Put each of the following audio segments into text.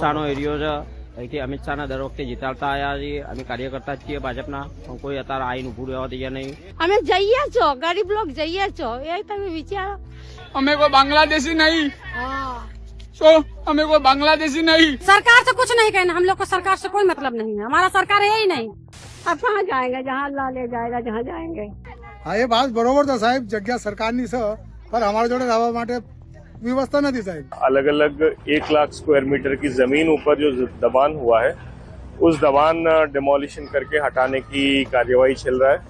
શાહનો એરિયો છે. અહીંથી અમિત શાહના દર વખતે જીતાડતા આવ્યા છીએ. અમે કાર્યકર્તા જ છીએ ભાજપના, પણ કોઈ અત્યારે આવીને ઉભું રહેવા તૈયાર નહીં. અમે જઈએ છો, ગરીબ લોક જઈએ છો, એ તમે વિચારો. हमें कोई बांग्लादेशी नहीं, तो हमें कोई बांग्लादेशी नहीं। सरकार से कुछ नहीं कहना, हम लोग को सरकार से कोई मतलब नहीं है, हमारा सरकार है ही नहीं। अब कहाँ जाएंगे, जहाँ अल्लाह ले जाएगा, जहाँ जाएंगे। હા એ વાત બરોબર છે સાહેબ, જગ્યા સરકારની છે पर हमारे जोड़े रहवा माटे व्यवस्था नहीं साहब। अलग अलग 1 लाख स्क्वायर मीटर की जमीन ऊपर जो दबान हुआ है उस दबान डिमोलिशन करके हटाने की कार्यवाही चल रहा है।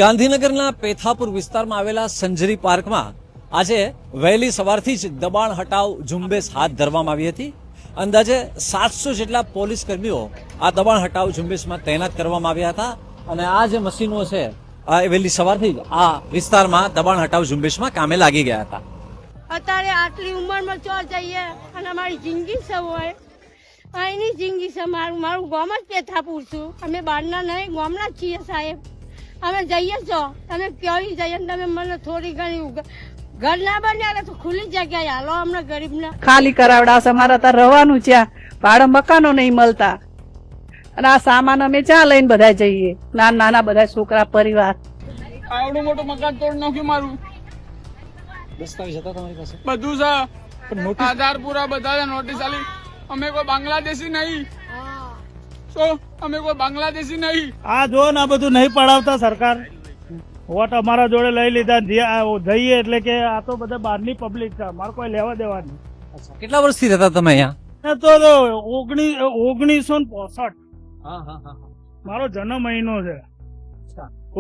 ગાંધીનગરના પેથાપુર વિસ્તારમાં આવેલા સંજરી પાર્કમાં આજે વહેલી સવારથી જ દબાણ હટાવ ઝુંબેશ હાથ ધરવામાં આવી હતી. અંદાજે 700 જેટલા પોલીસ કર્મીઓ આ દબાણ હટાવ ઝુંબેશમાં તૈનાત કરવામાં આવ્યા હતા અને આ જે મશીનો છે આ વહેલી સવારથી જ આ વિસ્તારમાં દબાણ હટાવ ઝુંબેશમાં કામે લાગી ગયા હતા. અત્યારે આટલી ઉંમરમાં ચોર જઈએ અને અમારી જિંદગી છે હોય, અહીંની જિંદગી છે. મારું ગામ જ પેથાપુર છું, અમે બહારના નહીં, ગામના જ છીએ સાહેબ. અમે જઈએ છો, તમે ક્યાંય જઈએ, તમે મને થોડી ઘણી ઘર ના બન્યા તો ખુલ્લી જગ્યાએ હાલો અમને ગરીબને. ખાલી કરાવડાવશે, અમારે ત્યાં રહેવાનું છે, ભાડે મકાનો નહીં મળતા અને આ સામાન અમે ચા લઈને બધા જઈએ, નાના નાના બધા છોકરા પરિવાર. આવડું મોટું મકાન તોડ નાખ્યું મારું. દસ્તાવેજ હતા તમારી પાસે? બધું છે, આધાર પૂરા બધા નોટિસ આલી. અમે કોઈ બાંગ્લાદેશી નહીં, તો અમે કોઈ બાંગ્લાદેશી નહીં. આ જો ને આ બધું નહીં પડાવતા સરકાર, વોટ અમારા જોડે લઈ લીધા જઈએ એટલે કે આ તો બધા બહારની પબ્લિક છે, અમારે કોઈ લેવા દેવા નહીં. કેટલા વર્ષથી રહેતા તમે અહીંયા? તો 1965 મારો જન્મ મહિનો છે,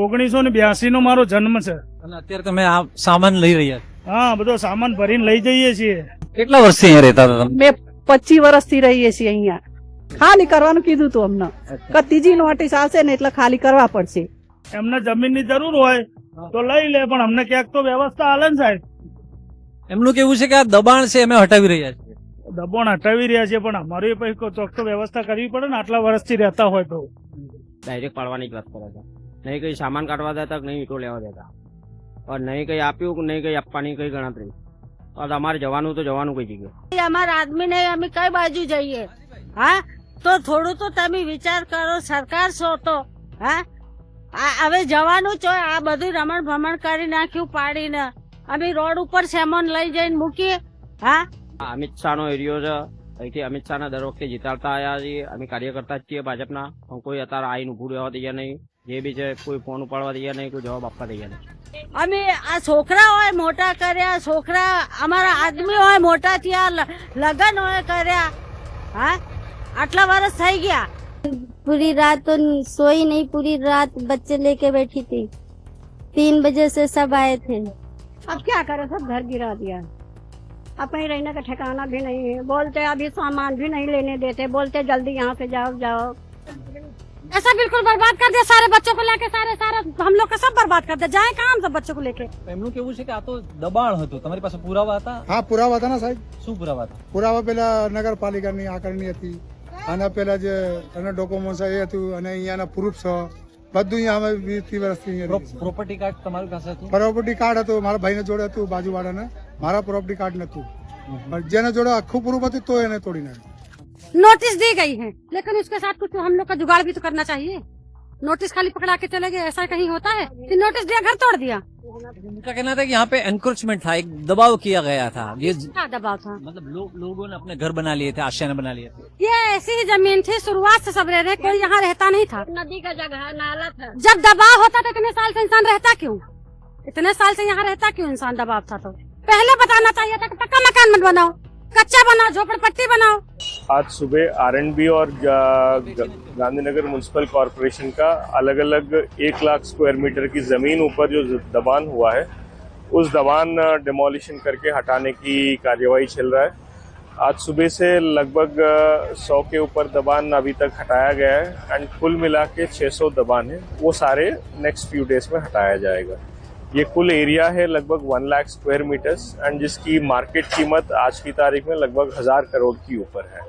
1982 નો મારો જન્મ છે. અને અત્યારે તમે આ સામાન લઈ રહ્યા છો? હા, બધો સામાન ભરીને લઈ જઈએ છીએ. કેટલા વર્ષથી અહીંયા રહેતા હતા તમે? મેં 25 વર્ષથી રહીએ છીએ અહીંયા. ખાલી કરવાનું કીધું તું અમને કે ત્રીજી નોટિસ આવશે ને એટલે ખાલી કરવા પડશે. એમને જમીનની જરૂર હોય તો લઈ લે, પણ અમને ક્યાંક તો વ્યવસ્થા હાલે ને સાહેબ. એમનું કેવું છે કે આ દબાણ છે અમે હટાવી રહ્યા છીએ. દબાણ હટાવી રહ્યા છે, પણ અમારી પછી ચોક્કસ વ્યવસ્થા કરવી પડે ને, આટલા વર્ષથી રહેતા હોય તો. ડાયરેક્ટ પાડવાની જ વાત કરે છે. નહીં કઈ સામાન કાઢવા દેતા, નહીં ઈટો લેવા દેતા, નહીં કઈ આપ્યું, નહીં કઈ આપવાની કઈ ગણતરી. અમારે જવાનું તો જવાનું કઈ જગ્યાએ. અમારા આદમી ને અમે કઈ બાજુ જઈએ? હા, તો થોડું તો તમે વિચાર કરો, સરકાર છો તો. હા, હવે જવાનું છે, આ બધું રમણ ભમણ કરી નાખ્યું પાડીને. અમે રોડ ઉપર સેમોન લઈ જઈને મૂકીએ. હા, અમિત શાહનો એરિયો છે. અહીંથી અમિત શાહના દર વખતે જીતાડતા આવ્યા છીએ. અમે કાર્યકર્તા જ છીએ ભાજપના, પણ કોઈ અત્યારે આવીને ઉભું રહેવા તૈયાર નહીં. જે બી છે કોઈ ફોન ઉપાડવા તૈયાર નહીં, કોઈ જવાબ આપવા તૈયાર નહીં. અમે આ છોકરા હોય મોટા કર્યા, છોકરા અમારા આદમી હોય મોટા થયા, લગ્ન હોય કર્યા. હા, આટલા વર્ષ થઈ ગયા. पूरी रात तो सोई नहीं, पूरी रात बच्चे लेके बैठी थी, 3 बजे से सब आए थे। अब क्या करे, सब घर गिरा दिया. अब कहीं रहने का ठिकाना भी नहीं है. बोलते अभी सामान भी नहीं लेने देते, बोलते जल्दी यहाँ से जाओ जाओ. ऐसा बिल्कुल बर्बाद कर दिया, सारे बच्चों को लेके सारे हम लोग का सब बर्बाद कर दिया. जाए काम सब बच्चों को लेके. એમનું કેવું છે કે આ તો દબાણ હતું, તમારી પાસે પુરાવા હતા? હા પુરાવા હતા ને સાહેબ. શું પુરાવા હતા? પુરાવા પેલા નગરપાલિકાની આકારણી હતી, અને પેલા જે એના ડોક્યુમેન્ટ છે એ હતું, અને અહીંયાના પ્રૂફ છે બધું. અહીંયા અમે 20 વર્ષથી પ્રોપર્ટી કાર્ડ તમારી પાસે હતું? પ્રોપર્ટી કાર્ડ હતું, મારા ભાઈને જોડે હતું, બાજુવાળાને. મારા પ્રોપર્ટી કાર્ડ નતું, જેને જોડે આખું પ્રૂફ હતું તો એને તોડી નાખ્યું. नोटिस दी गई है, लेकिन उसके साथ कुछ हम लोग का जुगाड़ भी तो करना चाहिए. नोटिस खाली पकड़ा के चले गए, ऐसा कहीं होता है कि नोटिस दिया घर तोड़ दिया? उनका कहना था कि यहाँ पे एनक्रोचमेंट था, एक दबाव किया गया था. ये क्या दबाव था? मतलब लोगों ने अपने घर बना लिए थे, आशियाने बना लिए थे. ये ऐसी ही जमीन थी, शुरुआत से सब रह रहे, कोई यहाँ रहता नहीं था. नदी का जगह नाला था. जब दबाव होता था इतने साल से इंसान रहता क्यों? इतने साल से यहाँ रहता क्यों इंसान? दबाव था तो पहले बताना चाहिए था कि पक्का मकान मत बनाओ, कच्चा बनाओ, झोपड़पट्टी बनाओ. आज सुबह आरएनबी और गांधीनगर म्युनिसिपल कॉरपोरेशन का अलग अलग 1 लाख स्क्वायर मीटर की जमीन ऊपर जो दबान हुआ है उस दबान डिमोलिशन करके हटाने की कार्यवाही चल रहा है. आज सुबह से लगभग 100 के ऊपर दबान अभी तक हटाया गया है एंड कुल मिला के 600 दबान है, वो सारे नेक्स्ट फ्यू डेज में हटाया जाएगा. ये कुल एरिया है लगभग 1 लाख स्क्वायर मीटर्स एंड जिसकी मार्केट कीमत आज की तारीख में लगभग 1000 करोड़ की ऊपर है.